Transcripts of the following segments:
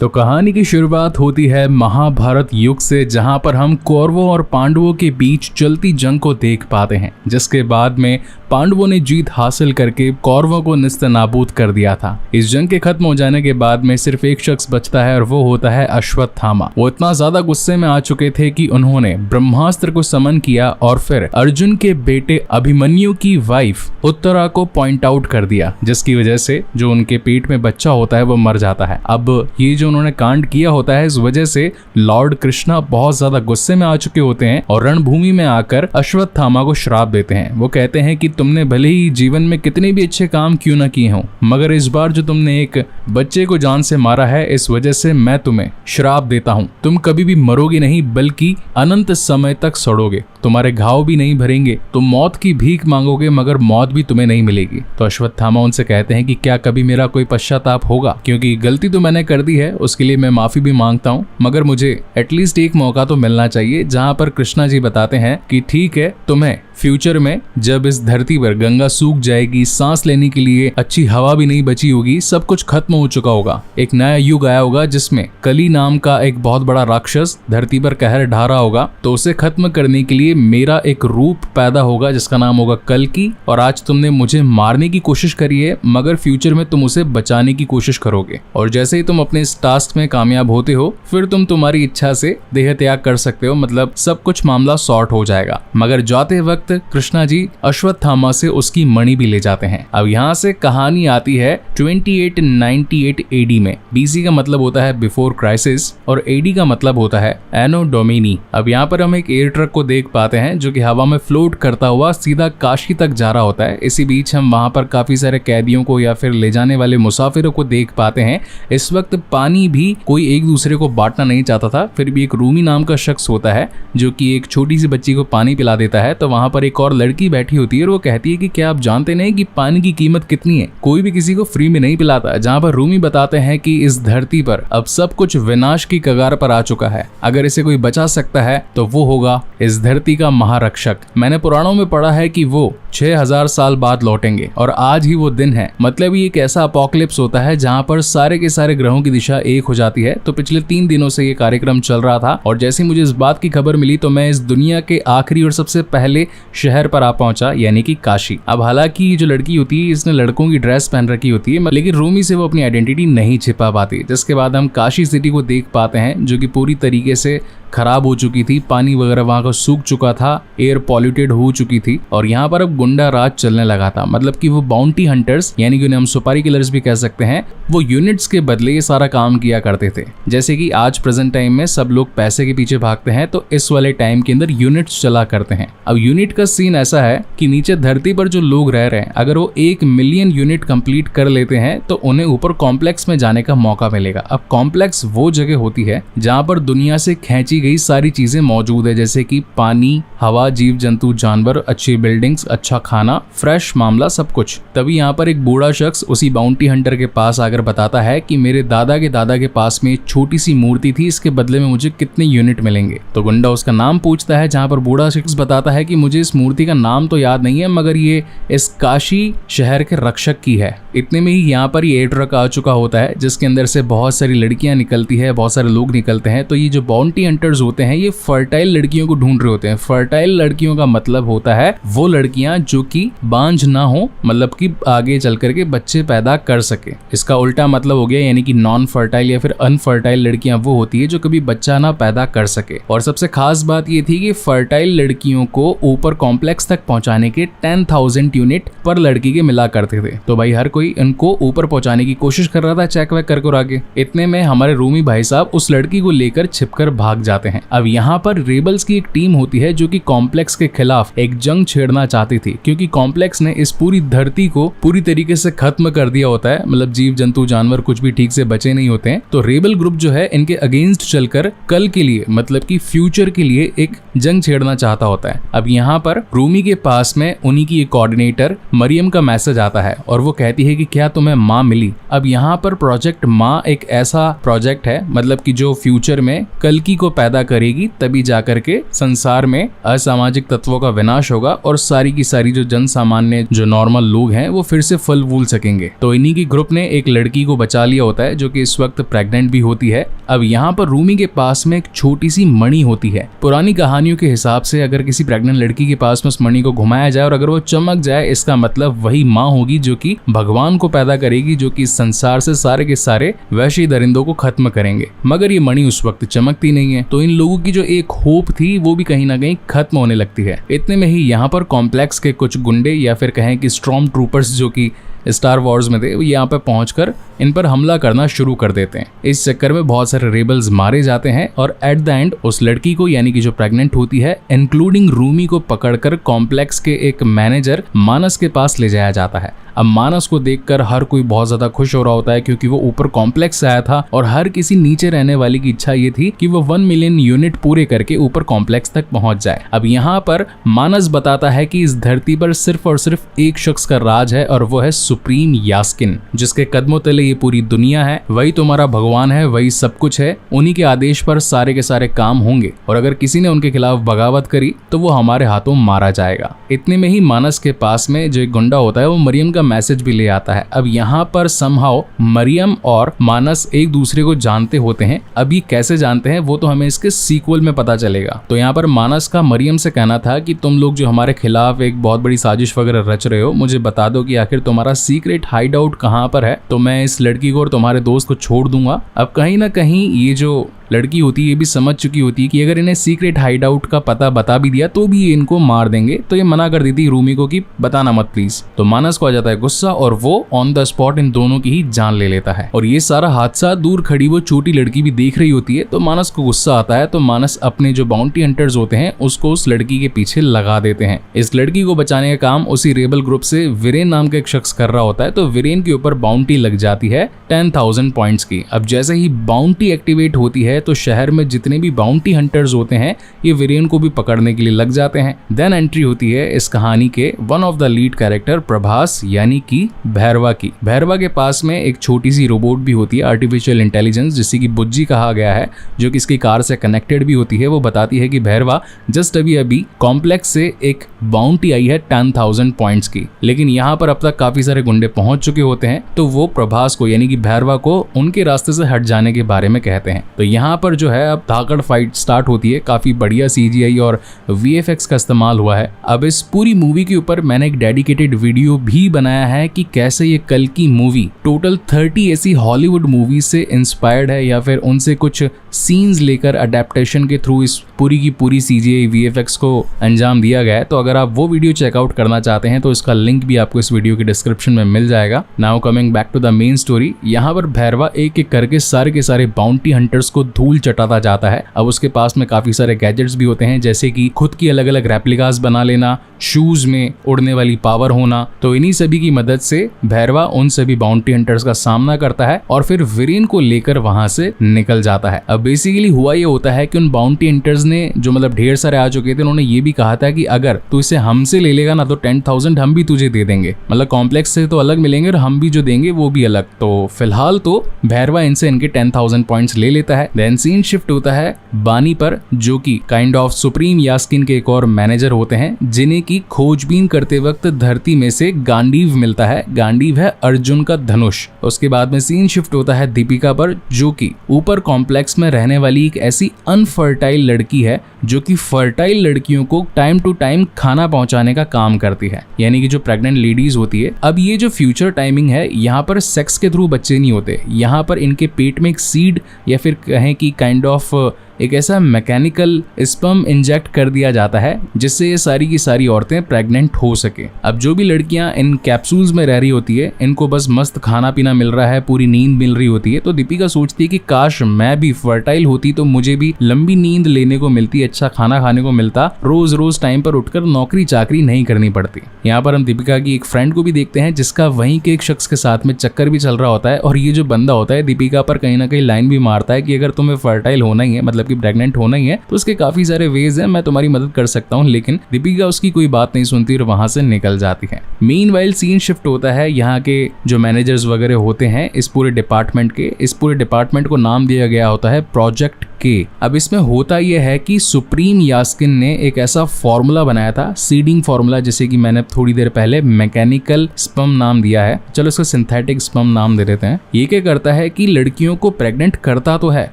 तो कहानी की शुरुआत होती है महाभारत युग से, जहां पर हम कौरवों और पांडवों के बीच चलती जंग को देख पाते हैं, जिसके बाद में पांडवों ने जीत हासिल करके कौरवों को निस्तनाबूद कर दिया था। इस जंग के खत्म हो जाने के बाद में सिर्फ एक शख्स बचता है और वो होता है अश्वत्थामा। वो इतना ज्यादा गुस्से में आ चुके थे कि उन्होंने ब्रह्मास्त्र को समन किया और फिर अर्जुन के बेटे अभिमन्यु की वाइफ उत्तरा को पॉइंट आउट कर दिया, जिसकी वजह से जो उनके पेट में बच्चा होता है वो मर जाता है। अब ये जो उन्होंने कांड किया होता है, इस वजह से लॉर्ड कृष्णा बहुत ज्यादा गुस्से में आ चुके होते हैं और रणभूमि में आकर अश्वत्थामा को श्राप देते हैं। वो कहते हैं कि तुमने भले ही जीवन में कितने भी अच्छे काम क्यों ना किए हों, मगर इस बार जो तुमने एक बच्चे को जान से मारा है, इस वजह से मैं तुम्हें श्राप देता हूं। तुम कभी भी मरोगे नहीं, बल्कि अनंत समय तक सड़ोगे। तुम्हारे घाव भी नहीं भरेंगे, तुम मौत की भीख मांगोगे मगर मौत भी तुम्हें नहीं मिलेगी। तो अश्वत्थामा उनसे कहते हैं कि क्या कभी मेरा कोई पश्चाताप होगा, क्योंकि गलती तो मैंने कर दी है, उसके लिए मैं माफी भी मांगता हूँ, मगर मुझे एटलीस्ट एक मौका तो मिलना चाहिए। जहाँ पर कृष्णा जी बताते हैं कि ठीक है, तुम्हें फ्यूचर में जब इस धरती पर गंगा सूख जाएगी, सांस लेने के लिए अच्छी हवा भी नहीं बची होगी, सब कुछ खत्म हो चुका होगा, एक नया युग आया होगा जिसमें कली नाम का एक बहुत बड़ा राक्षस धरती पर कहर ढा रहा होगा, तो उसे खत्म करने के लिए मेरा एक रूप पैदा होगा जिसका नाम होगा कल्कि। और आज तुमने मुझे मारने की कोशिश करी है, मगर फ्यूचर में तुम उसे बचाने की कोशिश करोगे, और जैसे ही तुम अपने इस टास्क में कामयाब होते हो, फिर तुम तुम्हारी इच्छा से देह त्याग कर सकते हो, मतलब सब कुछ मामला सॉर्ट हो जाएगा। मगर जाते वक्त कृष्णा जी अश्वत्थामा से उसकी मणि भी ले जाते हैं। अब यहाँ से कहानी आती है 2898 एडी में। बीसी का मतलब होता है बिफोर क्राइसिस और एडी का मतलब होता है एनो डोमिनी। अब यहाँ पर हम एक एयर ट्रक को देख पाते हैं जो कि हवा में फ्लोट करता हुआ सीधा काशी तक जा रहा होता है। इसी बीच हम वहां पर काफी सारे कैदियों को या फिर ले जाने वाले मुसाफिरों को देख पाते हैं। इस वक्त पानी भी कोई एक दूसरे को बांटना नहीं चाहता था, फिर भी एक रूमी नाम का शख्स होता है जो कि एक छोटी सी बच्ची को पानी पिला देता है। तो वहां पर एक और लड़की बैठी होती है और वो कहती है कि क्या आप जानते नहीं कि पानी की कीमत कितनी है, कोई भी किसी को फ्री में नहीं पिलाता। जहां पर रूमी बताते हैं कि इस धरती पर अब सब कुछ विनाश की कगार पर आ चुका है, अगर इसे कोई बचा सकता है तो वो होगा इस धरती का महारक्षक। मैंने पुराणों में पढ़ा है कि वो 6000 साल बाद लौटेंगे और आज ही वो दिन है। मतलब ये एक ऐसा अपोकलिप्स होता है जहां पर सारे के सारे ग्रहों की दिशा एक हो जाती है। तो पिछले 3 दिनों से ये कार्यक्रम चल रहा था और जैसे मुझे इस बात की खबर मिली तो मैं इस दुनिया के आखिरी और सबसे पहले शहर पर आ पहुंचा, यानी कि काशी। अब हालांकि ये जो लड़की होती है इसने लड़कों की ड्रेस पहन रखी होती है, लेकिन रूमी से वो अपनी आइडेंटिटी नहीं छिपा पाती। जिसके बाद हम काशी सिटी को देख पाते हैं जो कि पूरी तरीके से खराब हो चुकी थी, पानी वगैरह वहां का सूख चुका था, एयर पॉल्यूटेड हो चुकी थी और यहाँ पर अब गुंडा राज चलने लगा था। मतलब कि वो बाउंटी हंटर्स, यानी कि उन्हें हम सुपारी किलर्स भी कह सकते हैं, वो यूनिट्स के बदले ये सारा काम किया करते थे। जैसे कि आज प्रेजेंट टाइम में सब लोग पैसे के पीछे भागते हैं, तो इस वाले टाइम के अंदर यूनिट्स चला करते हैं। अब यूनिट का सीन ऐसा है कि नीचे धरती पर जो लोग रह रहे हैं, अगर वो 1 मिलियन यूनिट कंप्लीट कर लेते हैं तो उन्हें ऊपर कॉम्प्लेक्स में जाने का मौका मिलेगा। अब कॉम्प्लेक्स वो जगह होती है जहाँ पर दुनिया से खींची गई सारी चीजें मौजूद है, जैसे कि पानी, हवा, जीव जंतु, जानवर, अच्छी बिल्डिंग्स, अच्छा खाना, फ्रेश मामला, सब कुछ। तभी यहाँ पर एक बूढ़ा शख्स उसी बाउंटी हंटर के पास आकर बताता है कि मेरे दादा के पास में एक छोटी सी मूर्ति थी, इसके बदले में मुझे कितने यूनिट मिलेंगे। तो गुंडा उसका नाम पूछता है, जहाँ पर बूढ़ा शख्स बताता है कि मुझे इस मूर्ति का नाम तो याद नहीं है, मगर ये इस काशी शहर के रक्षक की है। इतने में ही यहाँ पर ये एयर ट्रक आ चुका होता है जिसके अंदर से बहुत सारी लड़कियां निकलती है, बहुत सारे लोग निकलते हैं। तो ये जो बाउंटी हंटर्स होते हैं ये फर्टाइल लड़कियों को ढूंढ रहे होते हैं। फर्टाइल लड़कियों का मतलब होता है वो लड़कियां जो कि बांझ ना हो, मतलब कि आगे चल करके बच्चे पैदा कर सके। इसका उल्टा मतलब हो गया, यानी कि नॉन फर्टाइल या फिर अनफर्टाइल लड़कियां वो होती है जो कभी बच्चा ना पैदा कर सके। और सबसे खास बात ये थी कि फर्टाइल लड़कियों को ऊपर कॉम्प्लेक्स तक पहुंचाने के 10,000 यूनिट पर लड़की के मिला करते थे। तो भाई हर कोई इनको ऊपर पहुंचाने की कोशिश कर रहा था, चेक वेक कर आगे। इतने में हमारे रूमी भाई साहब उस लड़की को लेकर छिपकर भाग जाते हैं। अब यहाँ पर रेबल्स की एक टीम होती है जो कि कॉम्प्लेक्स के खिलाफ एक जंग छेड़ना चाहती थी, क्योंकि कॉम्प्लेक्स ने इस पूरी धरती को पूरी तरीके से खत्म कर दिया होता है। मतलब जीव जंतु, जानवर कुछ भी ठीक से बचे नहीं होते हैं। तो रेबल ग्रुप जो है इनके अगेंस्ट चलकर कल के लिए, मतलब कि फ्यूचर के लिए एक जंग छेड़ना चाहता होता है। अब यहाँ पर रूमी के पास में उन्हीं की एक कोऑर्डिनेटर मरियम का मैसेज आता है और वो कहती है कि क्या तुम्हें माँ मिली। अब यहाँ पर प्रोजेक्ट माँ एक ऐसा प्रोजेक्ट है, मतलब कि जो फ्यूचर में कल्कि को पैदा करेगी, तभी जाकर के संसार में असामाजिक तत्वों का विनाश होगा और सारी की सारी जो जन सामान्य जो नॉर्मल लोग हैं वो फिर से फल फूल सकेंगे। तो इन्हीं की ग्रुप ने एक लड़की को बचा लिया होता है जो कि इस वक्त प्रेग्नेंट भी होती है। अब यहाँ पर रूमी के पास में एक छोटी सी मणि होती है। पुरानी कहानियों के हिसाब से अगर किसी प्रेग्नेंट लड़की के पास में उस मणि को घुमाया जाए और अगर वो चमक जाए, इसका मतलब वही माँ होगी जो कि भगवान को पैदा करेगी, जो कि इस संसार से सारे के सारे वैश्य दरिंदों को खत्म करेंगे। मगर ये मणि उस वक्त चमकती नहीं है, तो इन लोगों की जो एक होप थी वो भी कहीं ना कहीं खत्म होने लगती है। इतने में ही यहाँ पर कॉम्प्लेक्स के कुछ गुंडे या फिर कहें कि स्टॉर्म ट्रूपर्स जो कि स्टार वॉर्स में थे, वो यहाँ पे पहुंचकर इन पर हमला करना शुरू कर देते हैं। इस चक्कर में बहुत सारे रेबल्स मारे जाते हैं और एट द एंड उस लड़की को यानी कि जो प्रेग्नेंट होती है इंक्लूडिंग रूमी को पकड़कर कॉम्प्लेक्स के एक मैनेजर मानस के पास ले जाया जाता है। अब मानस को देखकर हर कोई बहुत ज्यादा खुश हो रहा होता है क्योंकि वो ऊपर कॉम्प्लेक्स से आया था और हर किसी नीचे रहने वाली की इच्छा ये थी कि वो 1 मिलियन यूनिट पूरे करके ऊपर कॉम्प्लेक्स तक पहुंच जाए। अब यहाँ पर मानस बताता है कि इस धरती पर सिर्फ और सिर्फ एक शख्स का राज है और वो है सुप्रीम यास्किन, जिसके कदमों तले ये पूरी दुनिया है। वही तुम्हारा भगवान है, वही सब कुछ है, उन्हीं के आदेश पर सारे के सारे काम होंगे और अगर किसी ने उनके खिलाफ बगावत करी तो वो हमारे हाथों मारा जाएगा। इतने में ही मानस के पास में जो एक गुंडा होता है वो मरियम का मैसेज भी ले आता है। अब यहाँ पर समहाउ मरियम और मानस एक दूसरे को जानते होते हैं। अब ये कैसे जानते हैं वो तो हमें इसके सीक्वल में पता चलेगा। तो यहाँ पर मानस का मरियम से कहना था कि तुम लोग जो हमारे खिलाफ एक बहुत बड़ी साजिश वगैरह रच रहे हो, मुझे बता दो कि आखिर तुम्हारा सीक्रेट हाइड आउट कहाँ पर है, तो मैं इस लड़की को और तुम्हारे दोस्त को छोड़ दूंगा। अब कहीं ना कहीं ये जो लड़की होती है ये भी समझ चुकी होती है कि अगर इन्हें सीक्रेट हाइड आउट का पता बता भी दिया तो भी ये इनको मार देंगे, तो ये मना कर देती रूमी को कि बताना मत प्लीज। तो मानस को आ जाता है गुस्सा और वो ऑन द स्पॉट इन दोनों की ही जान ले लेता है। और ये सारा हादसा दूर खड़ी वो छोटी लड़की भी देख रही होती है, तो मानस को गुस्सा आता है। तो मानस अपने जो बाउंटी हंटर्स होते हैं उसको उस लड़की के पीछे लगा देते हैं। इस लड़की को बचाने का काम उसी रेबल ग्रुप से वीरेन नाम का एक शख्स कर रहा होता है। तो वीरेन के ऊपर बाउंटी लग जाती है 10,000 पॉइंट्स की। अब जैसे ही बाउंटी एक्टिवेट होती है तो शहर में जितने भी बाउंटी हंटर्स होते हैं ये वीरेन को भी पकड़ने के लिए लग जाते हैं। देन एंट्री होती है इस कहानी के one of the lead character Prabhas यानी कि भैरवा की। भैरवा के पास में एक छोटी सी रोबोट भी होती है, आर्टिफिशियल इंटेलिजेंस जिसे कि बुज्जी कहा गया है, जो कि इसकी कार से कनेक्टेड भी होती है। वो बताती है कि भैरवा जस्ट अभी कॉम्प्लेक्स से एक बाउंटी आई है 10,000 पॉइंट्स की, लेकिन यहाँ पर अब तक काफी सारे गुंडे पहुंच चुके होते हैं। तो वो प्रभास को यानी कि भैरवा को उनके रास्ते से हट जाने के बारे में कहते हैं। तो यहाँ पर जो है अब धाकड़ फाइट स्टार्ट होती है। काफी बढ़िया CGI और VFX का इस्तेमाल हुआ है। अब इस पूरी मूवी के ऊपर मैंने एक डेडिकेटेड वीडियो भी बनाया है कि कैसे ये कल की मूवी टोटल 30 ऐसी हॉलीवुड मूवी से इंस्पायर्ड है या फिर उनसे कुछ सीन्स लेकर अडेप्टेशन के थ्रू इस पूरी की पूरी CGI VFX को अंजाम दिया गया है। तो अगर आप वो वीडियो चेकआउट करना चाहते हैं तो इसका लिंक भी आपको इस वीडियो के डिस्क्रिप्शन में मिल जाएगा। Now coming back to the main story, यहाँ पर भैरवा एक एक करके सारे के सारे बाउंटी हंटर्स को धूल चटाता जाता है। अब उसके पास में काफी सारे गैजेट्स भी होते हैं, जैसे कि खुद की अलग अलग रेप्लिकास बना लेना, शूज में उड़ने वाली पावर होना। तो इन्हीं सभी की मदद से भैरवा उन सभी बाउंटी हंटर्स का सामना करता है और फिर वीरेन को लेकर वहां से निकल जाता है। अब बेसिकली हुआ ये होता है कि उन बाउंटी हंटर्स ने जो मतलब ढेर सारे आ चुके थे, उन्होंने ये भी कहा था कि अगर तू इसे हमसे ले लेगा ना तो 10,000 हम भी तुझे दे देंगे, मतलब कॉम्प्लेक्स से तो अलग मिलेंगे और हम भी जो देंगे वो भी अलग। तो फिलहाल तो भैरवा इनसे इनके 10,000 पॉइंट्स ले लेता है। देन सीन शिफ्ट होता है बानी पर, जो कि काइंड ऑफ सुप्रीम यास्किन के एक और मैनेजर होते हैं, जिन्हें की खोजबीन करते वक्त धरती में से गांडीव मिलता है। गांडीव है अर्जुन का धनुष। उसके बाद में सीन शिफ्ट होता है दीपिका पर, जो कि ऊपर कॉम्प्लेक्स में रहने वाली एक ऐसी अनफर्टाइल लड़की है जो कि फर्टाइल लड़कियों को टाइम टू टाइम खाना पहुंचाने का काम करती है, यानी कि जो प्रेग्नेंट लेडीज होती है। अब ये जो फ्यूचर टाइमिंग है, यहाँ पर सेक्स के थ्रू बच्चे नहीं होते, यहाँ पर इनके पेट में एक सीड या फिर कहें कि काइंड ऑफ एक ऐसा मैकेनिकल स्पर्म इंजेक्ट कर दिया जाता है जिससे ये सारी की सारी औरतें प्रेग्नेंट हो सके। अब जो भी लड़कियां इन कैप्सूल्स में रह रही होती है, इनको बस मस्त खाना पीना मिल रहा है, पूरी नींद मिल रही होती है। तो दीपिका सोचती है कि काश मैं भी फर्टाइल होती तो मुझे भी लंबी नींद लेने को मिलती, अच्छा खाना खाने को मिलता, रोज रोज टाइम पर उठकर नौकरी चाकरी नहीं करनी पड़ती। यहाँ पर हम दीपिका की एक फ्रेंड को भी देखते हैं जिसका वहीं के एक शख्स के साथ में चक्कर भी चल रहा होता है, और ये जो बंदा होता है दीपिका पर कहीं ना कहीं लाइन भी मारता है कि अगर तुम्हें फर्टाइल होना ही है, मतलब कि प्रेग्नेंट होना ही है, तो उसके काफी सारे वेज हैं, मैं तुम्हारी मदद कर सकता हूँ। लेकिन दीपिका उसकी कोई बात नहीं सुनती और वहां से निकल जाती है। मीनवाइल सीन शिफ्ट होता है यहाँ के जो मैनेजर्स वगैरह होते हैं इस पूरे डिपार्टमेंट के, इस पूरे डिपार्टमेंट को नाम दिया गया होता है प्रोजेक्ट के। अब इसमें होता यह है कि सुप्रीम यास्किन ने एक ऐसा फॉर्मूला बनाया था, सीडिंग फॉर्मूला, जैसे कि मैंने थोड़ी देर पहले मैकेनिकल स्पर्म नाम दिया है, चलो इसको सिंथेटिक स्पर्म नाम दे देते हैं। ये क्या करता है कि लड़कियों को प्रेग्नेंट करता तो है,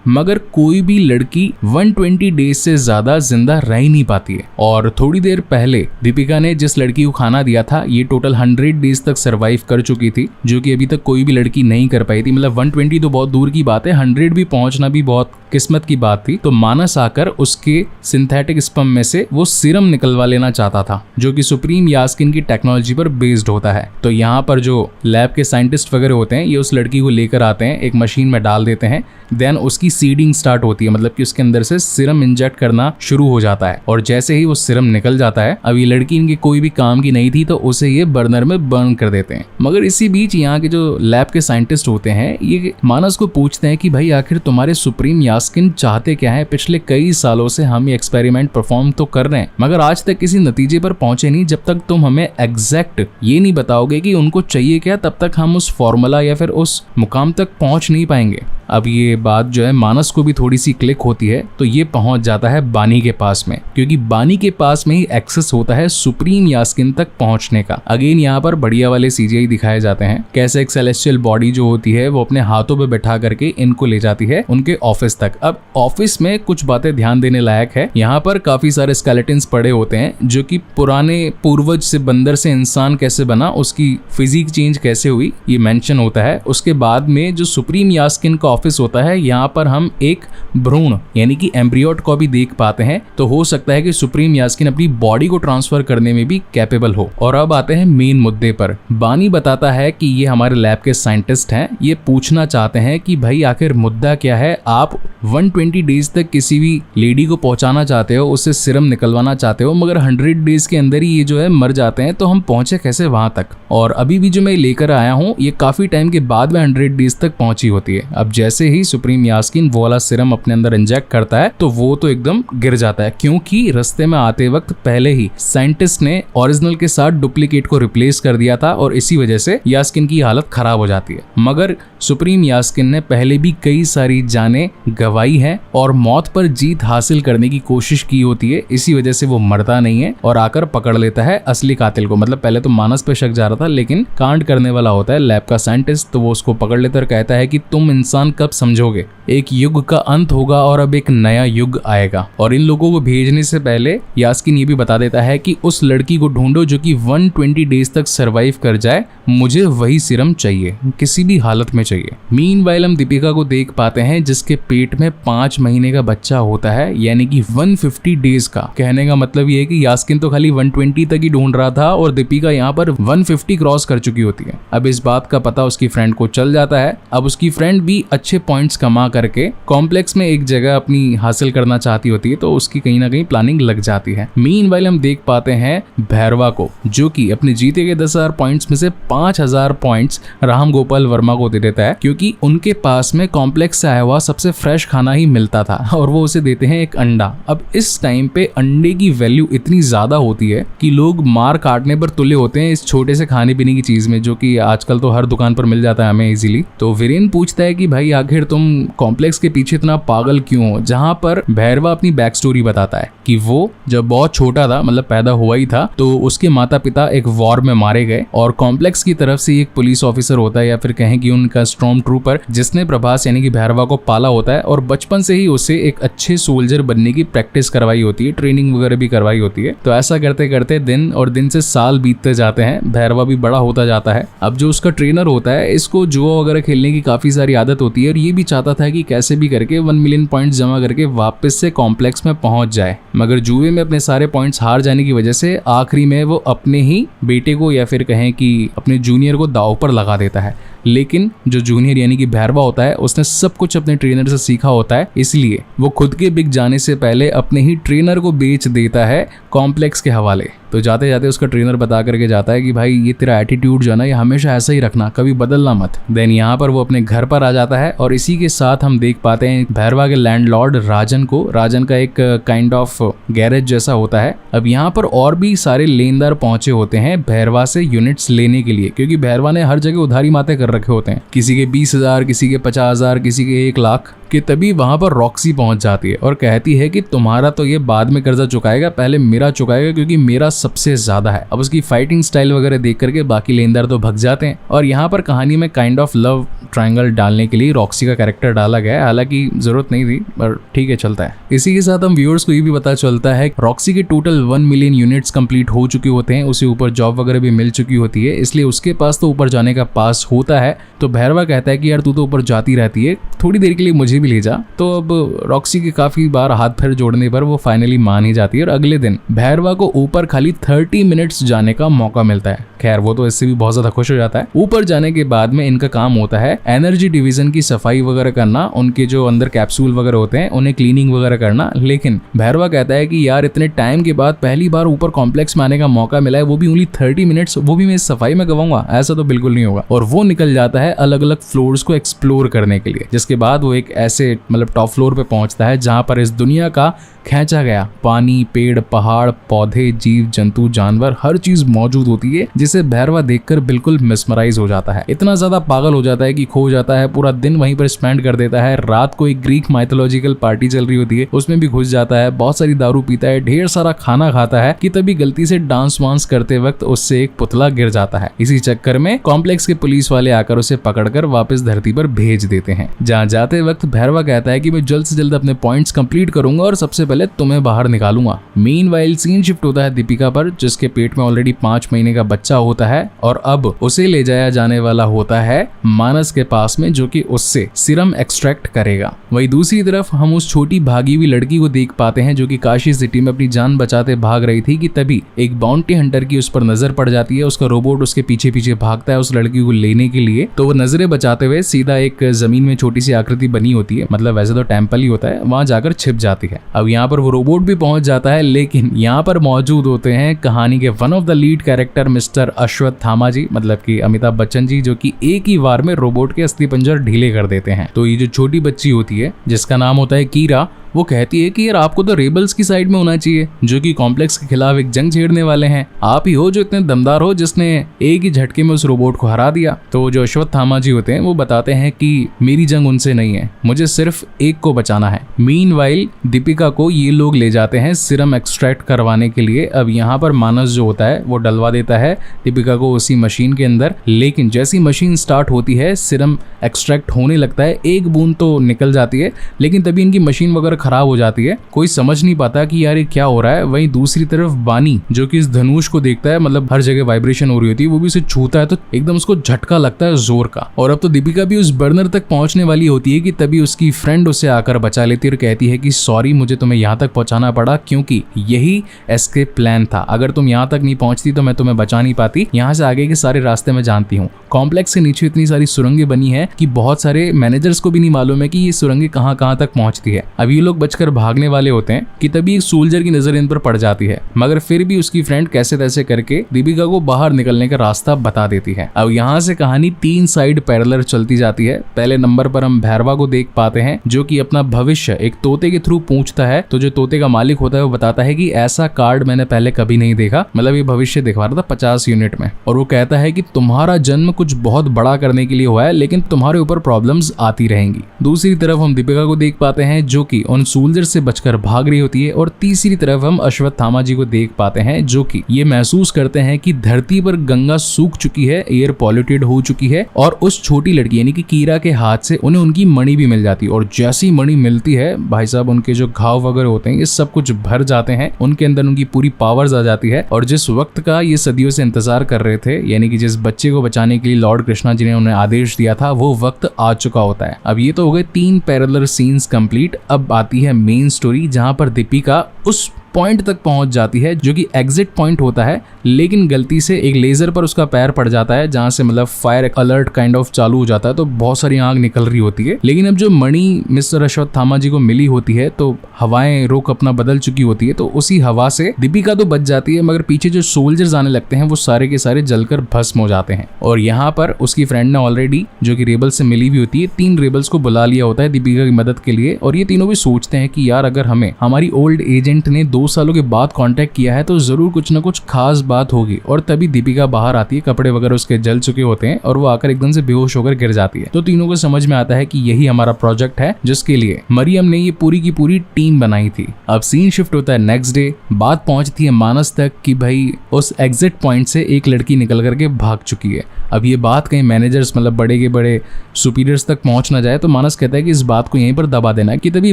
मगर कोई भी लड़की 120 डेज से ज्यादा जिंदा रह ही नहीं पाती है। और थोड़ी देर पहले दीपिका ने जिस लड़की को खाना दिया था, ये टोटल 100 डेज तक सरवाइव कर चुकी थी, जो कि अभी तक कोई भी लड़की नहीं कर पाई थी। मतलब 120 तो बहुत दूर की बात है, 100 भी पहुंचना भी बहुत किस्मत की बात थी। तो मानस आकर उसके सिंथेटिक स्पर्म में से वो सीरम निकलवा लेना चाहता था, जो कि सुप्रीम यास्किन की टेक्नोलॉजी पर बेस्ड होता है। तो यहाँ पर जो लैब के साइंटिस्ट वगैरह होते हैं, ये उस लड़की को लेकर आते हैं, एक मशीन में डाल देते हैं, देन उसकी सीडिंग स्टार्ट होती है, मतलब कि उसके अंदर से सीरम इंजेक्ट करना शुरू हो जाता है। और जैसे ही वो सीरम निकल जाता है, अब ये लड़की इनके कोई भी काम की नहीं थी, तो उसे ये बर्नर में बर्न कर देते हैं। मगर इसी बीच यहाँ के जो लैब के साइंटिस्ट होते हैं, ये मानस को पूछते हैं कि भाई आखिर तुम्हारे सुप्रीम यास्किन चाहते क्या है? पिछले कई सालों से हम ये एक्सपेरिमेंट परफॉर्म तो कर रहे हैं, मगर आज तक किसी नतीजे पर पहुंचे नहीं। जब तक तुम हमें एग्जैक्ट ये नहीं बताओगे कि उनको चाहिए क्या, तब तक हम उस फॉर्मूला या फिर उस मुकाम तक पहुंच नहीं पाएंगे। अब ये बात जो है मानस को भी थोड़ी सी क्लिक होती है, तो ये पहुंच जाता है बानी के पास में, क्योंकि बानी के पास में ही एक्सेस होता है सुप्रीम यास्किन तक पहुंचने का। अगेन यहाँ पर बढ़िया वाले सीजीआई दिखाए जाते हैं, कैसे एक सेलेस्टियल बॉडी जो होती है वो अपने हाथों पे बैठा करके इनको ले जाती है उनके ऑफिस तक। अब ऑफिस में कुछ बातें ध्यान देने लायक है। यहाँ पर काफी सारे स्केलेटन्स पड़े होते हैं, जो कि पुराने पूर्वज से बंदर से इंसान कैसे बना, उसकी फिजिक चेंज कैसे हुई, ये मेंशन होता है। उसके बाद में जो सुप्रीम यास्किन का ऑफिस होता है, यहाँ पर हम एक भ्रूण यानी कि एम्ब्रियोट को भी देख पाते हैं। तो हो सकता है कि सुप्रीम यास्किन अपनी बॉडी को ट्रांसफर करने में भी कैपेबल हो। और अब आते हैं मेन मुद्दे पर। बानी बताता है कि ये हमारे लैब के साइंटिस्ट हैं, ये पूछना चाहते हैं कि भाई आखिर मुद्दा क्या है? आप 120 डेज तक किसी भी लेडी को पहुंचाना चाहते हो, उससे सीरम निकलवाना चाहते हो, मगर 100 डेज के अंदर ही ये जो है मर जाते हैं, तो हम पहुंचे कैसे वहां तक? और अभी भी जो मैं लेकर आया हूँ, ये काफी टाइम के बाद में 100 डेज तक पहुंची होती है। अब जैसे ही सुप्रीम यास्किन वो वाला सीरम अपने अंदर इंजेक्ट करता है, तो वो तो एकदम गिर जाता है, क्योंकि रास्ते में आते वक्त पहले ही साइंटिस्ट ने ओरिजिनल के साथ डुप्लीकेट को रिप्लेस कर दिया था, और इसी वजह से यास्किन की हालत खराब हो जाती है। मगर सुप्रीम यास्किन ने पहले भी कई सारी जानें गंवाई है और मौत पर जीत हासिल करने की कोशिश की होती है, इसी वजह से वो मरता नहीं है और आकर पकड़ लेता है असली कातिल को। मतलब पहले तो मानस पे शक जा रहा था, लेकिन कांड करने वाला होता है लैब का साइंटिस्ट, तो वो उसको पकड़ लेता और कहता है कि तुम इंसान कब समझोगे, एक युग का अंत होगा और अब एक नया युग आएगा। और इन लोगों को भेजने से पहले यास्किन ये भी बता देता है कि उस लड़की को ढूंढो जो कि 120 डेज तक सरवाइव कर जाए, मुझे वही सीरम चाहिए, किसी भी हालत में चाहिए। मीनवाइल हम दीपिका को देख पाते हैं, जिसके पेट में 5 महीने का बच्चा होता है, यानी कि 150 डेज का। कहने का मतलब ये है कि यास्किन तो खाली 120 तक ही ढूंढ रहा था और दीपिका यहाँ पर 150 क्रॉस कर चुकी होती है। अब इस बात का पता उसकी फ्रेंड को चल जाता है। अब उसकी फ्रेंड भी अच्छे पॉइंट्स कमा करके कॉम्प्लेक्स में एक जगह अपनी हासिल करना चाहती होती है, तो उसकी कहीं ना कहीं प्लानिंग लग जाती है। मीनवाइल हम देख पाते हैं भैरवा को, जो कि अपने जीते के 10,000 पॉइंट्स में से 5,000 पॉइंट्स राम गोपाल वर्मा को दे देता है, क्योंकि उनके पास में कॉम्प्लेक्स से आया हुआ सबसे फ्रेश खाना ही मिलता था और वो उसे देते हैं एक अंडा। अब इस टाइम पे अंडे की वैल्यू इतनी ज्यादा होती है कि लोग मार काटने पर तुले होते हैं इस छोटे से खाने पीने की चीज में, जो कि आजकल तो हर दुकान पर मिल जाता है हमें इजीली। तो वीरेन पूछता है कि भाई आखिर तुम कॉम्प्लेक्स के पीछे इतना पागल क्यों हो? जहां पर भैरवा अपनी बैक स्टोरी बताता है कि वो जब बहुत छोटा था, मतलब पैदा हुआ ही था, तो उसके माता पिता एक वॉर में मारे गए और कॉम्प्लेक्स की तरफ से एक पुलिस ऑफिसर होता है, या फिर कहें कि उनका स्टॉर्म ट्रूपर, जिसने प्रभास यानी कि भैरवा को पाला होता है और बचपन से ही उसे एक अच्छे सोल्जर बनने की प्रैक्टिस करवाई होती है, ट्रेनिंग वगैरह भी करवाई होती है। तो ऐसा करते करते दिन और दिन से साल बीतते जाते हैं, भैरवा भी बड़ा होता जाता है। अब जो उसका ट्रेनर होता है, इसको जुआ वगैरह खेलने की काफी सारी आदत होती है और ये भी चाहता था कि कैसे भी करके 1 मिलियन पॉइंट्स जमा करके वापस से कॉम्प्लेक्स में पहुंच जाए। मगर जुए में अपने सारे पॉइंट्स हार जाने की वजह से आखिरी में वो अपने ही बेटे को, या फिर कहें कि अपने जूनियर को दांव पर लगा देता है। लेकिन जो जूनियर यानी कि भैरवा होता है, उसने सब कुछ अपने ट्रेनर से सीखा होता है, इसलिए वो खुद के बिक जाने से पहले अपने ही ट्रेनर को बेच देता है कॉम्प्लेक्स के हवाले। तो जाते जाते उसका ट्रेनर बता करके जाता है कि भाई ये तेरा एटीट्यूड जो है ना, ये हमेशा ऐसा ही रखना, कभी बदलना मत। देन यहाँ पर वो अपने घर पर आ जाता है और इसी के साथ हम देख पाते हैं भैरवा के लैंडलॉर्ड राजन को। राजन का एक काइंड ऑफ गैरेज जैसा होता है। अब यहाँ पर और भी सारे लेनदार पहुंचे होते हैं भैरवा से यूनिट्स लेने के लिए, क्योंकि भैरवा ने हर जगह उधारी माते कर रखे होते हैं, किसी के 20,000, किसी के 50,000, किसी के 1 लाख। कि तभी वहां पर रॉक्सी पहुंच जाती है और कहती है कि तुम्हारा तो ये बाद में कर्जा चुकाएगा, पहले मेरा चुकाएगा क्योंकि मेरा सबसे ज्यादा है। अब उसकी फाइटिंग स्टाइल वगैरह देख करके बाकी लेनदार तो भग जाते हैं और यहाँ पर कहानी में काइंड ऑफ लव ट्रायंगल डालने के लिए रॉक्सी का कैरेक्टर डाला गया है, हालांकि जरूरत नहीं थी पर ठीक है चलता है। इसी के साथ हम व्यूअर्स को ये भी पता चलता है रॉक्सी के टोटल 1 मिलियन यूनिट्स कंप्लीट हो चुके होते हैं, उसे ऊपर जॉब वगैरह भी मिल चुकी होती है, इसलिए उसके पास तो ऊपर जाने का पास होता है। तो भैरवा कहता है कि यार तू तो ऊपर जाती रहती है, थोड़ी देर के लिए मुझे भी ले जा। तो अब रॉक्सी के काफी बार हाथ पैर जोड़ने पर वो फाइनली मान ही जाती है और अगले दिन भैरवा को ऊपर खाली 30 मिनट्स जाने का मौका मिलता है। खैर वो तो इससे भी बहुत ज्यादा खुश हो जाता है। ऊपर जाने के बाद में इनका काम होता है एनर्जी डिवीजन की सफाई वगैरह करना, उनके जो अंदर कैप्सूल वगैरह होते हैं उन्हें क्लीनिंग वगैरह करना। लेकिन भैरवा कहता है कि यार इतने टाइम के बाद पहली बार ऊपर कॉम्प्लेक्स में आने का मौका मिला है, वो भी ओनली 30 मिनट्स, वो भी मैं सफाई में गवाऊंगा, ऐसा तो बिल्कुल नहीं होगा। और वो निकल जाता है अलग अलग फ्लोर्स को एक्सप्लोर करने के लिए, जिसके बाद वो एक ऐसे मतलब टॉप फ्लोर पे पहुंचता है जहां पर इस दुनिया का खींचा गया पानी, पेड़, पहाड़, पौधे, जीव जंतु, जानवर, हर चीज मौजूद होती है, जिसे भैरवा देखकर बिल्कुल मिसमराइज हो जाता है। इतना ज्यादा पागल हो जाता है कि खो जाता है, पूरा दिन वहीं पर स्पेंड कर देता है। रात को एक ग्रीक माइथोलॉजिकल पार्टी चल रही होती है, उसमें भी घुस जाता है, बहुत सारी दारू पीता है, ढेर सारा खाना खाता है कि तभी गलती से डांस वांस करते वक्त उससे एक पुतला गिर जाता है। इसी चक्कर में कॉम्प्लेक्स के पुलिस वाले आकर उसे पकड़कर वापस धरती पर भेज देते हैं। जहाँ जाते वक्त भैरवा कहता है कि मैं जल्द से जल्द अपने पॉइंट्स कंप्लीट करूंगा और सबसे पहले तुम्हें बाहर निकालूंगा। मीनवाइल सीन शिफ्ट होता है दीपिका पर, जिसके पेट में ऑलरेडी 5 महीने का बच्चा होता है और अब उसे ले जाया जाने वाला होता है मानस के पास में, जो कि उससे सीरम एक्सट्रैक्ट करेगा। वहीं दूसरी तरफ हम उस छोटी भागी हुई लड़की को देख पाते हैं जो कि काशी सिटी में अपनी जान बचाते भाग रही थी कि तभी एक बाउंटी हंटर की उस पर नजर पड़ जाती है। उसका रोबोट उसके पीछे पीछे भागता है उस लड़की को लेने के लिए, तो वो नजरें बचाते हुए सीधा एक जमीन में छोटी सी आकृति बनी होती है, मतलब वैसे तो टेम्पल ही होता है, वहां जाकर छिप जाती है। अब यहाँ पर वो रोबोट भी पहुंच जाता है, लेकिन यहाँ पर मौजूद होते हैं कहानी के one of the lead character Mister Ashwatthama ji, मतलब कि अमिताभ बच्चन जी, जो कि एक ही वार में रोबोट के अस्थिपंजर ढीले कर देते हैं। तो ये जो छोटी बच्ची होती है जिसका नाम होता है कीरा, वो कहती है कि यार आपको तो रेबल्स की साइड में होना चाहिए जो कि कॉम्प्लेक्स के खिलाफ एक जंग छेड़ने वाले हैं, आप ही हो जो इतने दमदार हो जिसने एक ही झटके में उस रोबोट को हरा दिया। तो जो अश्वत्थामा जी होते हैं वो बताते हैं कि मेरी जंग उनसे नहीं है, मुझे सिर्फ एक को बचाना है। मीनवाइल दीपिका को ये लोग ले जाते हैं सीरम एक्सट्रैक्ट करवाने के लिए। अब यहाँ पर मानस जो होता है वो डलवा देता है दीपिका को उसी मशीन के अंदर, लेकिन जैसी मशीन स्टार्ट होती है सीरम एक्सट्रैक्ट होने लगता है, एक बूंद तो निकल जाती है, लेकिन तभी इनकी मशीन वगैरह खराब हो जाती है, कोई समझ नहीं पाता कि यार ये क्या हो रहा है। वहीं दूसरी तरफ बानी जो कि इस धनुष को देखता है, मतलब हर जगह वाइब्रेशन हो रही होती है, वो भी उसे छूता है तो एकदम उसको झटका लगता है जोर का। और अब तो दीपिका भी उस बर्नर तक पहुंचने वाली होती है कि तभी उसकी फ्रेंड उसे आकर बचा लेती है और कहती है कि सॉरी, मुझे तुम्हें यहाँ तक पहुंचाना पड़ा क्योंकि यही एस्केप प्लान था, अगर तुम यहाँ तक नहीं पहुंचती तो मैं तुम्हें बचा नहीं पाती, यहाँ से आगे के सारे रास्ते मैं जानती हूँ। कॉम्प्लेक्स के नीचे इतनी सारी सुरंगें बनी है कि बहुत सारे मैनेजर्स को भी नहीं मालूम है कि ये सुरंगें कहाँ कहाँ तक पहुंचती है। अब ये लोग बचकर भागने वाले होते हैं कि तभी एक सोल्जर की नजर इन पर पड़ जाती है, मगर फिर भी उसकी फ्रेंड कैसे तैसे करके दीपिका को बाहर निकलने का रास्ता बता देती है। अब यहाँ से कहानी 3 साइड पैरेलल चलती जाती है। पहले नंबर पर हम भैरवा को देख पाते हैं जो कि अपना भविष्य एक तोते के थ्रू पूछता है, तो जो तोते का मालिक होता है वो बताता है कि ऐसा कार्ड मैंने पहले कभी नहीं देखा, मतलब ये भविष्य दिखवा रहा था 50 यूनिट में, और वो कहता है कि तुम्हारा जन्म कुछ बहुत बड़ा करने के लिए हुआ है, लेकिन तुम्हारे ऊपर प्रॉब्लम्स आती रहेंगी। दूसरी तरफ हम दीपिका को देख पाते हैं जो कि उन सोल्जर से बचकर भाग रही होती है, और तीसरी तरफ हम अश्वत्थामा जी को देख पाते हैं जो कि ये महसूस करते हैं कि धरती पर गंगा सूख चुकी है, एयर पॉल्यूटेड हो चुकी है, और उस छोटी लड़की यानी कि कीरा के हाथ से उन्हें उनकी मणि भी मिल जाती है। और जैसी मणि मिलती है भाई साहब, उनके जो घाव वगैरह होते हैं ये सब कुछ भर जाते हैं, उनके अंदर उनकी पूरी पावर्स आ जाती है, और जिस वक्त का ये सदियों से इंतजार कर रहे थे, यानी कि जिस बच्चे को बचाने के लिए लॉर्ड कृष्णा जी ने उन्हें आदेश दिया था, वो वक्त आ चुका होता है। अब ये तो हो गए 3 पैरेलल सीन्स कंप्लीट। अब आती है मेन स्टोरी जहां पर दीपिका उस पॉइंट तक पहुंच जाती है जो कि एग्जिट पॉइंट होता है, लेकिन गलती से एक लेजर पर उसका पैर पड़ जाता है जहां से मतलब फायर अलर्ट काइंड ऑफ चालू हो जाता है, तो बहुत सारी आग निकल रही होती है। लेकिन अब जो मणि मिस्टर अश्वत्थामा जी को मिली होती है तो हवाएं रुख अपना बदल चुकी होती है, तो उसी हवा से दीपिका तो बच जाती है, मगर पीछे जो सोल्जर्स आने लगते हैं वो सारे के सारे जलकर भस्म हो जाते हैं। और यहाँ पर उसकी फ्रेंड ने ऑलरेडी जो कि रेबल से मिली हुई होती है 3 रेबल्स को बुला लिया होता है दीपिका की मदद के लिए, और ये तीनों भी सोचते हैं कि यार अगर हमें हमारी ओल्ड एजेंट ने 2 सालों के बाद कांटेक्ट किया है तो जरूर कुछ ना कुछ खास बात होगी। और तभी दीपिका बाहर आती है, कपड़े वगैरह उसके जल चुके होते हैं और वो आकर एकदम से बेहोश होकर गिर जाती है। तो तीनों को समझ में आता है कि यही हमारा प्रोजेक्ट है जिसके लिए मरियम ने ये पूरी की पूरी टीम बनाई थी। अब सीन शिफ्ट होता है नेक्स्ट डे। बात पहुंचती है मानस तक कि भाई उस एग्जिट पॉइंट से एक लड़की निकल करके भाग चुकी है। अब ये बात कहीं मैनेजर्स मतलब बड़े के बड़े सुपीरियर्स तक पहुंच ना जाए तो मानस कहता है कि इस बात को यहीं पर दबा देना कि तभी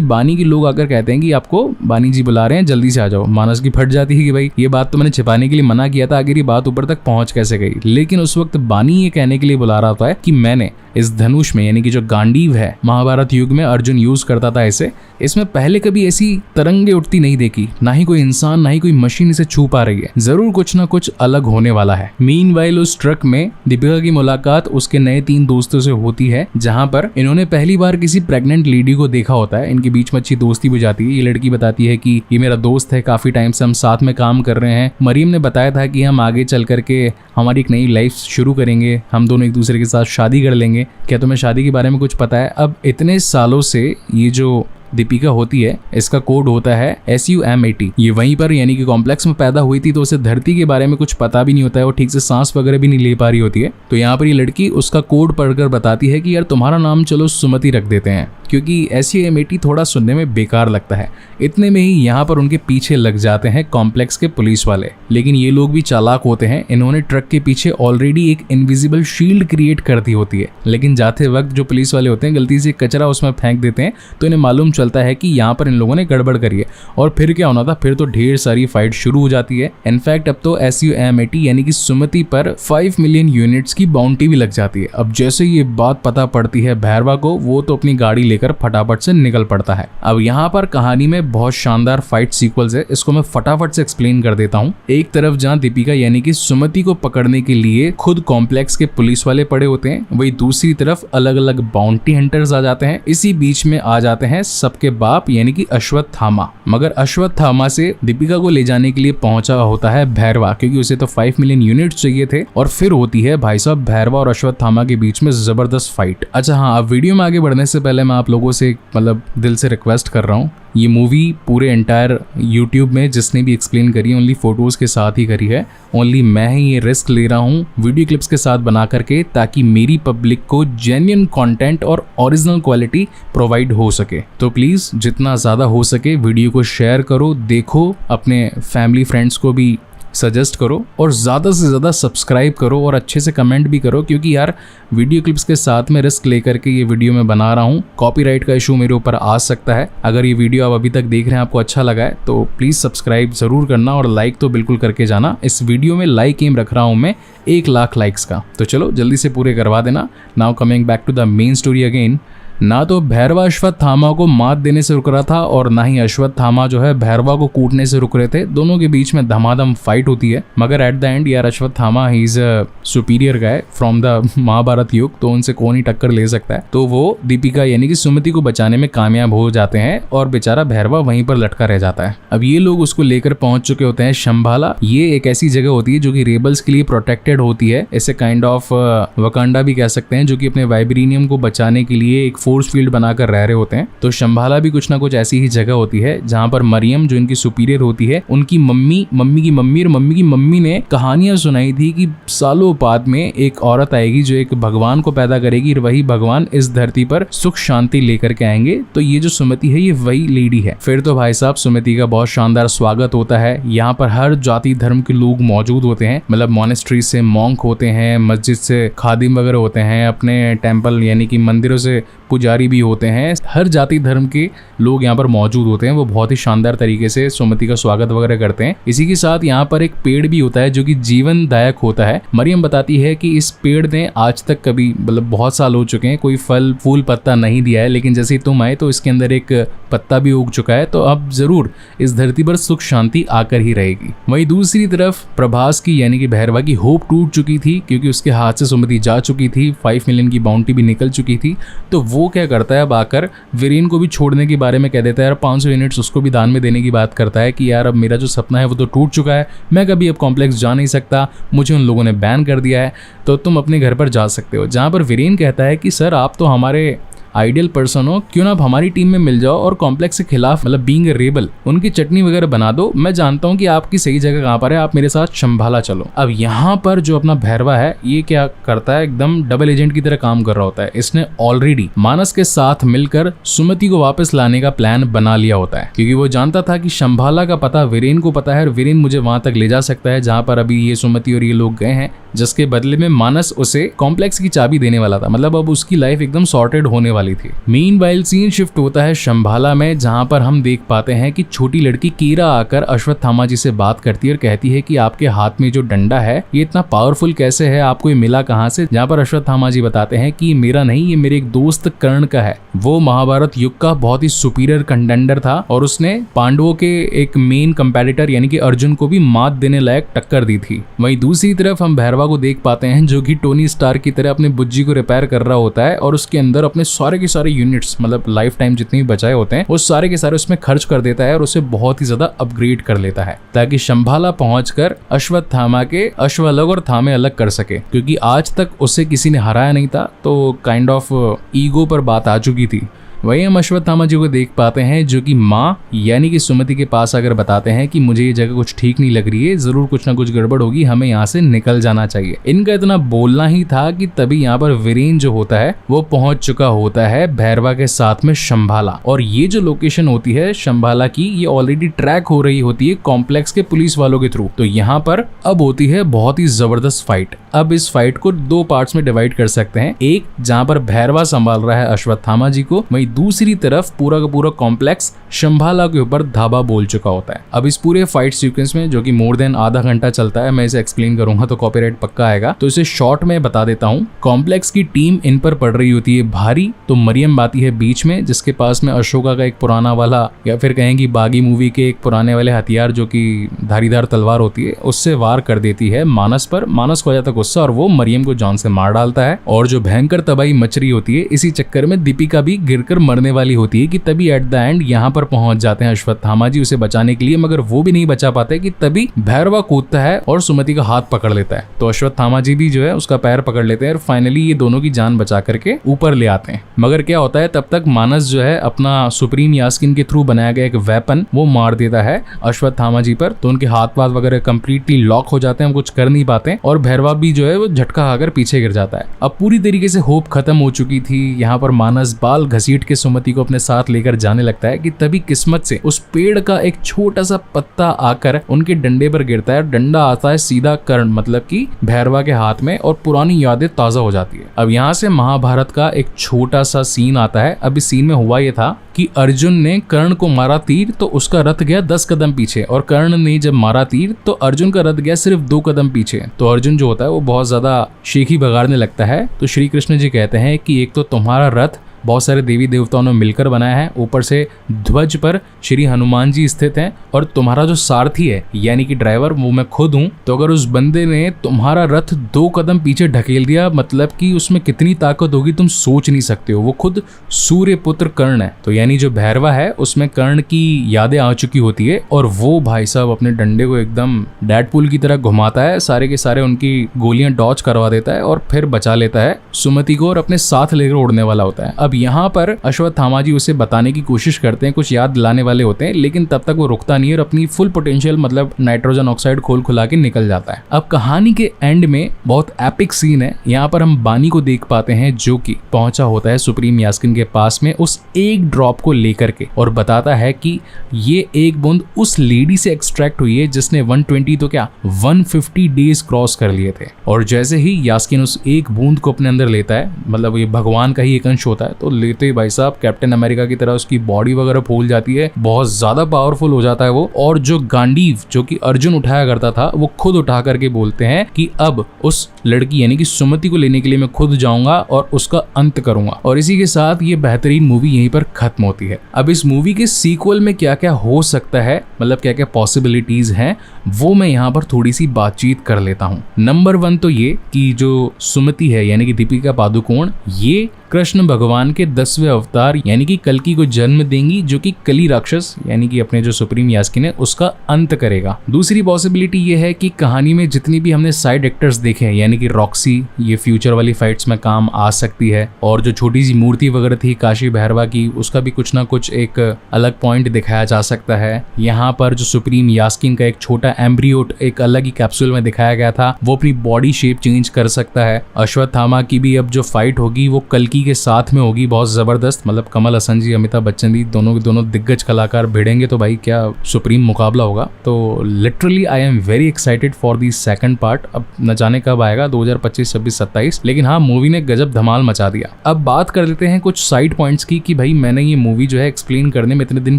बानी के लोग आकर कहते हैं कि आपको बानी जी बुला रहे हैं, जल्दी से आ जाओ। मानस की फट जाती है कि भाई ये बात तो मैंने छिपाने के लिए मना किया था, आखिर ये बात ऊपर तक पहुंच कैसे गई। लेकिन उस वक्त बानी ये कहने के लिए बुला रहा होता है कि मैंने इस धनुष में यानी कि जो गांडीव है महाभारत युग में अर्जुन यूज करता था इसे, इसमें पहले कभी ऐसी तरंगे उठती नहीं देखी, ना ही कोई इंसान ना ही कोई मशीन इसे छू पा रही है। जरूर कुछ ना कुछ अलग होने वाला है। मीनवाइल उस ट्रक में दीपिका की मुलाकात उसके नए 3 दोस्तों से होती है, जहां पर इन्होंने पहली बार किसी प्रेग्नेंट लेडी को देखा होता है। इनके बीच में अच्छी दोस्ती भी जाती है। ये लड़की बताती है कि ये मेरा दोस्त है, काफी टाइम से हम साथ में काम कर रहे हैं। मरियम ने बताया था कि हम आगे चल करके हमारी एक नई लाइफ शुरू करेंगे, हम दोनों एक दूसरे के साथ शादी कर लेंगे। क्या तुम्हें शादी के बारे में कुछ पता है? अब इतने सालों से ये जो दीपिका होती है इसका कोड होता है SUM80। ये वहीं पर यानी कि कॉम्प्लेक्स में पैदा हुई थी तो उसे धरती के बारे में कुछ पता भी नहीं होता है और ठीक से सांस वगैरह भी नहीं ले पा रही होती है। तो यहाँ पर ये लड़की उसका कोड पढ़कर बताती है कि यार तुम्हारा नाम चलो सुमति रख देते हैं, क्योंकि SUM80 थोड़ा सुनने में बेकार लगता है। इतने में ही यहाँ पर उनके पीछे लग जाते हैं कॉम्प्लेक्स के पुलिस वाले। लेकिन ये लोग भी चालाक होते हैं। इन्होंने ट्रक के पीछे ऑलरेडी एक इनविजिबल शील्ड क्रिएट कर दी होती है, लेकिन जाते वक्त जो पुलिस वाले होते हैं गलती से कचरा उसमें फेंक देते हैं तो इन्हें मालूम चलता है कि यहाँ पर इन लोगों ने गड़बड़ करी है। और फिर क्या होना था, फिर तो ढेर सारी फाइट शुरू हो जाती है। इनफैक्ट अब तो SUM80 यानी कि सुमति पर 5 मिलियन यूनिट्स की बाउंटी भी लग जाती है। अब जैसे ये बात पता पड़ती है भैरवा को, वो तो अपनी गाड़ी लेकर फटाफट से निकल पड़ता है। अब यहाँ पर कहानी में बहुत शानदार फाइट सीक्वेंस है, इसको मैं फटाफट से एक्सप्लेन कर देता हूँ। एक तरफ जहाँ दीपिका यानी कि सुमति को पकड़ने के लिए खुद कॉम्प्लेक्स के पुलिस वाले पड़े होते हैं, वही दूसरी तरफ अलग अलग बाउंटी हंटर्स आ जाते हैं। इसी बीच में आ जाते हैं सबके बाप यानी कि अश्वत्थामा। मगर अश्वत्थामा से दीपिका को ले जाने के लिए पहुंचा होता है भैरवा, क्योंकि उसे तो 5 मिलियन यूनिट्स चाहिए थे। और फिर होती है भाई साहब भैरवा और अश्वत्थामा के बीच में जबरदस्त फाइट। अच्छा हाँ, अब वीडियो में आगे बढ़ने से पहले मैं आप लोगों से मतलब दिल से रिक्वेस्ट कर रहा हूँ, ये मूवी पूरे एंटायर यूट्यूब में जिसने भी एक्सप्लेन करी है ओनली फोटोज के साथ ही करी है। ओनली मैं ही ये रिस्क ले रहा हूँ वीडियो क्लिप्स के साथ बना करके, ताकि मेरी पब्लिक को जेन्युइन कंटेंट और ओरिजिनल क्वालिटी प्रोवाइड हो सके। तो प्लीज जितना ज्यादा हो सके वीडियो को शेयर करो, देखो, अपने फैमिली फ्रेंड्स को भी सजेस्ट करो और ज़्यादा से ज़्यादा सब्सक्राइब करो और अच्छे से कमेंट भी करो, क्योंकि यार वीडियो क्लिप्स के साथ में रिस्क लेकर के ये वीडियो मैं बना रहा हूँ। कॉपीराइट का इशू मेरे ऊपर आ सकता है। अगर ये वीडियो आप अभी तक देख रहे हैं, आपको अच्छा लगा है तो प्लीज़ सब्सक्राइब ज़रूर करना और लाइक तो बिल्कुल करके जाना। इस वीडियो में लाइक एम रख रहा हूँ मैं 1 लाख लाइक्स का, तो चलो जल्दी से पूरे करवा देना। Now coming back to the main story again. ना तो भैरवा अश्वत्थामा को मात देने से रुक रहा था और ना ही अश्वत्थामा जो है भैरवा को कूटने से रुक रहे थे। दोनों के बीच में धमाधम फाइट होती है, मगर एट द एंड यार Ashwatthama he is a superior guy from the Mahabharata yug, तो उनसे कौन ही टक्कर ले सकता है। तो वो दीपिका यानी कि सुमति को बचाने में कामयाब हो जाते हैं और बेचारा भैरवा वहीं पर लटका रह जाता है। अब ये लोग उसको लेकर पहुंच चुके होते हैं शंभाला। ये एक ऐसी जगह होती है जो कि रेबल्स के लिए प्रोटेक्टेड होती है, इसे काइंड ऑफ वकांडा भी कह सकते हैं, जो कि अपने वाइब्रेनियम को बचाने के लिए एक फोर्स फील्ड बनाकर रह रहे होते हैं। तो शंभाला भी कुछ ना कुछ ऐसी ही जगह होती है जहां पर मरियम जो इनकी सुपीरियर होती है, उनकी मम्मी की मम्मी ने कहानियां सुनाई थी कि सालों बाद में एक औरत आएगी जो एक भगवान को पैदा करेगी, वही भगवान इस धरती पर सुख शांति लेकर के आएंगे। तो ये जो सुमति है ये वही लेडी है। फिर तो भाई साहब सुमति का बहुत शानदार स्वागत होता है। यहाँ पर हर जाति धर्म के लोग मौजूद होते हैं, मतलब मॉनेस्ट्री से मॉन्क होते हैं, मस्जिद से खादिम वगैरह होते हैं, अपने टेम्पल यानी कि मंदिरों से पुजारी भी होते हैं। हर जाति धर्म के लोग यहाँ पर मौजूद होते हैं। वो बहुत ही शानदार तरीके से सुमति का स्वागत वगैरह करते हैं। इसी के साथ यहाँ पर एक पेड़ भी होता है जो कि जीवन दायक होता है। मरियम बताती है कि इस पेड़ ने आज तक कभी मतलब बहुत साल हो चुके हैं कोई फल फूल पत्ता नहीं दिया है, लेकिन जैसे ही तुम आए तो इसके अंदर एक पत्ता भी उग चुका है, तो अब जरूर इस धरती पर सुख शांति आकर ही रहेगी। वहीं दूसरी तरफ प्रभास की यानी कि भैरवा की होप टूट चुकी थी, क्योंकि उसके हाथ से सुमति जा चुकी थी, 5 मिलियन की बाउंटी भी निकल चुकी थी। तो वो क्या करता है, अब आकर वीरेन को भी छोड़ने के बारे में कह देता है, यार 500 यूनिट्स उसको भी दान में देने की बात करता है कि यार अब मेरा जो सपना है वो तो टूट चुका है, मैं कभी अब कॉम्प्लेक्स जा नहीं सकता, मुझे उन लोगों ने बैन कर दिया है, तो तुम अपने घर पर जा सकते हो। जहाँ पर वीरेन कहता है कि सर आप तो हमारे आइडियल पर्सन हो, क्यों ना आप हमारी टीम में मिल जाओ और कॉम्प्लेक्स के खिलाफ मतलब बीइंग ए रेबल उनकी चटनी वगैरह बना दो। मैं जानता हूँ कि आपकी सही जगह कहाँ पर है, आप मेरे साथ शंभाला चलो। अब यहाँ पर जो अपना भैरवा है ये क्या करता है, एकदम डबल एजेंट की तरह काम कर रहा होता है। इसने ऑलरेडी मानस के साथ मिलकर सुमति को वापस लाने का प्लान बना लिया होता है, क्योंकि वो जानता था कि शंभाला का पता वीरेन को पता है और वीरेन मुझे वहां तक ले जा सकता है जहां पर अभी ये सुमति और ये लोग गए हैं, जिसके बदले में मानस उसे कॉम्प्लेक्स की चाबी देने वाला था। मतलब अब उसकी लाइफ एकदम सॉर्टेड होने वाली थी। मीनवाइल सीन शिफ्ट होता है शंभाला में, जहां पर हम देख पाते हैं कि छोटी लड़की कीरा आकर अश्वत्थामा जी से बात करती है और कहती है कि आपके हाथ में जो डंडा है ये इतना पावरफुल कैसे है, आपको ये मिला कहां से। जहां पर अश्वत्थामा जी बताते हैं कि मेरा नहीं, ये मेरे एक दोस्त कर्ण का है। वो महाभारत युग का बहुत ही सुपीरियर कंटेंडर था और उसने पांडवों के एक मेन कंपेटिटर यानी कि अर्जुन को भी मात देने लायक टक्कर दी थी। वहीं दूसरी तरफ हम भैरवा को देख पाते हैं जो कि टोनी स्टार की तरह अपने बुज्जी को रिपेयर कर रहा होता है और उसके अंदर अपने सारे के सारे यूनिट्स मतलब लाइफ टाइम जितने भी बचाए होते हैं वो सारे के सारे उसमें खर्च कर देता है और उसे बहुत ही ज्यादा अपग्रेड कर लेता है ताकि शंभाला पहुंचकर अश्वत्थामा के अश्व अलग और थामे अलग कर सके, क्योंकि आज तक उसे किसी ने हराया नहीं था। तो काइंड ऑफ ईगो पर बात आ चुकी थी। वही हम अश्वत्थामा जी को देख पाते हैं जो कि माँ यानी कि सुमति के पास आकर बताते हैं कि मुझे ये जगह कुछ ठीक नहीं लग रही है, जरूर कुछ ना कुछ गड़बड़ होगी, हमें यहाँ से निकल जाना चाहिए। इनका इतना बोलना ही था कि तभी यहाँ पर वीरेन जो होता है वो पहुंच चुका होता है भैरवा के साथ में शंभाला। और ये जो लोकेशन होती है शंभाला की ये ऑलरेडी ट्रैक हो रही होती है कॉम्प्लेक्स के पुलिस वालों के थ्रू। तो यहाँ पर अब होती है बहुत ही जबरदस्त फाइट। अब इस फाइट को दो पार्ट्स में डिवाइड कर सकते हैं, एक जहाँ पर भैरवा संभाल रहा है अश्वत्थामा जी को, वहीं दूसरी तरफ पूरा का पूरा कॉम्प्लेक्स शंभाला के ऊपर धाबा बोल चुका होता है। अब इस पूरे फाइट सीक्वेंस में जो कि मोर देन आधा घंटा चलता है, मैं इसे एक्सप्लेन करूंगा तो कॉपीराइट पक्का आएगा, तो इसे शॉर्ट में बता देता हूँ। कॉम्प्लेक्स की टीम इन पर पड़ रही होती है भारी, तो मरियम आती है बीच में जिसके पास में अशोका का एक पुराना वाला या फिर कहेंगी बागी मूवी के एक पुराने वाले हथियार जो कि धारीदार तलवार होती है उससे वार कर देती है मानस पर। मानस को आ जाता गुस्सा और वो मरियम को जान से मार डालता है और जो भयंकर तबाही मच रही होती है इसी चक्कर में दीपिका भी गिरकर मरने वाली होती है कि तभी एट द एंड यहाँ पर पहुंच जाते हैं अश्वत्थामा जी उसे बचाने के लिए, मगर वो भी नहीं बचा पाते कि तभी भैरवा कूदता है और सुमति का हाथ पकड़ लेता है। तो अश्वत्थामा जी भी जो है उसका पैर पकड़ लेते हैं और फाइनली ये दोनों की जान बचा करके ऊपर ले आते हैं। मगर क्या होता है तब तक मानस जो है अपना सुप्रीम यास्किन के थ्रू बनाया गया एक वेपन वो मार देता है अश्वत्थामा जी पर, तो उनके हाथ पाथ वगैरह कंप्लीटली लॉक हो जाते हैं, हम कुछ कर नहीं पाते और भैरवा भी जो है वो झटका खाकर पीछे गिर जाता है। अब पूरी तरीके से होप खत्म हो चुकी थी। यहाँ पर मानस बाल घसीट के सुमति को अपने साथ लेकर जाने लगता है कि तभी किस्मत से उस पेड़ का एक छोटा सा पत्ता आकर उनके डंडे पर गिरता है। डंडा आता है सीधा कर्ण मतलब कि भैरवा के हाथ में और पुरानी यादें ताजा हो जाती है। अब यहाँ से महाभारत का एक छोटा सा सीन आता है। अब इस सीन में हुआ ये था कि अर्जुन ने कर्ण को मारा तीर तो उसका रथ गया 10 कदम पीछे और कर्ण ने जब मारा तीर तो अर्जुन का रथ गया सिर्फ 2 कदम पीछे। तो अर्जुन जो होता है वो बहुत ज्यादा शेखी बगाड़ने लगता है। तो श्री कृष्ण जी कहते हैं कि एक तो तुम्हारा रथ बहुत सारे देवी देवताओं ने मिलकर बनाया है, ऊपर से ध्वज पर श्री हनुमान जी स्थित हैं और तुम्हारा जो सारथी है यानी कि ड्राइवर वो मैं खुद हूँ। तो अगर उस बंदे ने तुम्हारा रथ 2 कदम पीछे ढकेल दिया मतलब कि उसमें कितनी ताकत होगी तुम सोच नहीं सकते हो। वो खुद सूर्य पुत्र कर्ण है। तो यानी जो भैरवा है उसमें कर्ण की यादें आ चुकी होती है और वो भाई साहब अपने डंडे को एकदम डेडपूल की तरह घुमाता है, सारे के सारे उनकी गोलियां डॉच करवा देता है और फिर बचा लेता है सुमति को और अपने साथ लेकर उड़ने वाला होता है। अब यहाँ पर अश्वत्थामा जी उसे बताने की कोशिश करते हैं, कुछ याद दिलाने वाले होते हैं, लेकिन तब तक वो रुकता नहीं है और अपनी फुल पोटेंशियल मतलब नाइट्रोजन ऑक्साइड खोल खुला के निकल जाता है। अब कहानी के एंड में बहुत एपिक सीन है। यहाँ पर हम बानी को देख पाते हैं जो कि पहुंचा होता है सुप्रीम यास्किन के पास में उस एक ड्रॉप को लेकर के और बताता है कि ये एक बूंद उस लेडी से एक्सट्रैक्ट हुई है जिसने 120 तो क्या 150 डेज क्रॉस कर लिए थे। और जैसे ही यास्किन उस एक बूंद को अपने अंदर लेता है, मतलब ये भगवान का ही एक अंश होता है, तो लेते ही भाई साहब कैप्टन अमेरिका की तरह उसकी बॉडी वगैरह फूल जाती है, बहुत ज्यादा पावरफुल हो जाता है वो। और जो गांडीव जो कि अर्जुन उठाया करता था वो खुद उठा करके बोलते हैं कि अब उस लड़की यानी कि सुमति को लेने के लिए मैं खुद जाऊंगा और उसका अंत करूंगा। और इसी के साथ ये बेहतरीन मूवी यहीं पर खत्म होती है। अब इस मूवी के सीक्वल में क्या क्या हो सकता है, मतलब क्या क्या पॉसिबिलिटीज हैं, वो मैं यहाँ पर थोड़ी सी बातचीत कर लेता हूँ। नंबर 1 तो ये कि जो सुमति है यानी कि दीपिका पादुकोण ये कृष्ण भगवान के 10वें अवतार यानी कि कल्कि को जन्म देंगी, जो कि कली राक्षस यानी कि अपने जो सुप्रीम यास्किन है उसका अंत करेगा। दूसरी पॉसिबिलिटी ये है कि कहानी में जितनी भी हमने साइड एक्टर्स देखे हैं यानी कि रॉक्सी, ये फ्यूचर वाली फाइट्स में काम आ सकती है, और जो छोटी सी मूर्ति वगैरह थी काशी भैरवा की, उसका भी कुछ ना कुछ एक अलग पॉइंट दिखाया जा सकता है। यहाँ पर जो सुप्रीम यास्किन का एक छोटा एम्ब्रियोट एक अलग ही कैप्सूल में दिखाया गया था, वो अपनी बॉडी शेप चेंज कर सकता है। अश्वत्थामा की भी अब जो फाइट होगी वो कल्कि के साथ में होगी, बहुत जबरदस्त, मतलब कमल हसन जी, अमिताभ बच्चन जी, दोनों दिग्गज कलाकार भिड़ेंगे तो भाई क्या सुप्रीम मुकाबला होगा। तो literally I am very excited for the second part. अब न जाने कब आएगा, 2025, 26, 27, लेकिन हाँ मूवी ने गजब धमाल मचा दिया। अब बात कर लेते हैं कुछ साइड पॉइंट्स की कि भाई मैंने ये मूवी जो है एक्सप्लेन करने में इतने दिन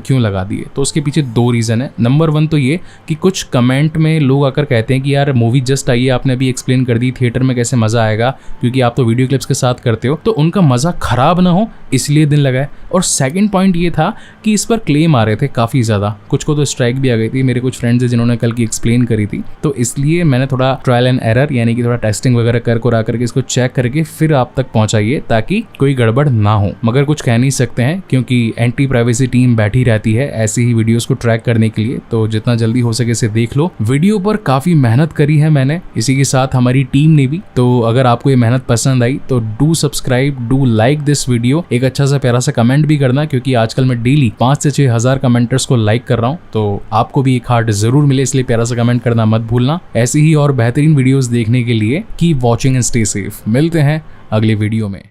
क्यों लगा दिए। तो उसके पीछे 2 रीजन है। नंबर 1 तो ये कि कुछ कमेंट में लोग आकर कहते हैं कि यार मूवी जस्ट आई है, आपने अभी एक्सप्लेन कर दी, थिएटर में कैसे मजा आएगा, क्योंकि आप तो वीडियो क्लिप्स के साथ करते हो, तो उनका मजा खराब ना हो इसलिए दिन लगाए। और सेकंड पॉइंट ये था कि इस पर क्लेम आ रहे थे काफी ज्यादा, कुछ को तो स्ट्राइक भी आ गई थी। मेरे कुछ फ्रेंड्स हैं जिन्होंने कल की एक्सप्लेन करी थी, तो इसलिए मैंने थोड़ा ट्रायल एंड एरर यानी कि थोड़ा टेस्टिंग वगैरह करा करके इसको चेक करके फिर आप तक पहुंचाइए ताकि कोई गड़बड़ ना हो। मगर कुछ कह नहीं सकते हैं क्योंकि एंटी प्राइवेसी टीम बैठी रहती है ऐसी ही वीडियोस को ट्रैक करने के लिए, तो जितना जल्दी हो सके इसे देख लो। वीडियो पर काफी मेहनत करी है मैंने, इसी के साथ हमारी टीम ने भी। तो अगर आपको ये मेहनत पसंद आई तो do subscribe, do like this video, एक अच्छा सा प्यारा सा कमेंट भी करना, क्योंकि आजकल मैं डेली 5 से 6 हजार कमेंटर्स को लाइक कर रहा हूँ, तो आपको भी एक हार्ट जरूर मिले, इसलिए प्यारा सा कमेंट करना मत भूलना। ऐसी ही और बेहतरीन वीडियोस देखने के लिए keep watching and stay safe. मिलते हैं अगले वीडियो में।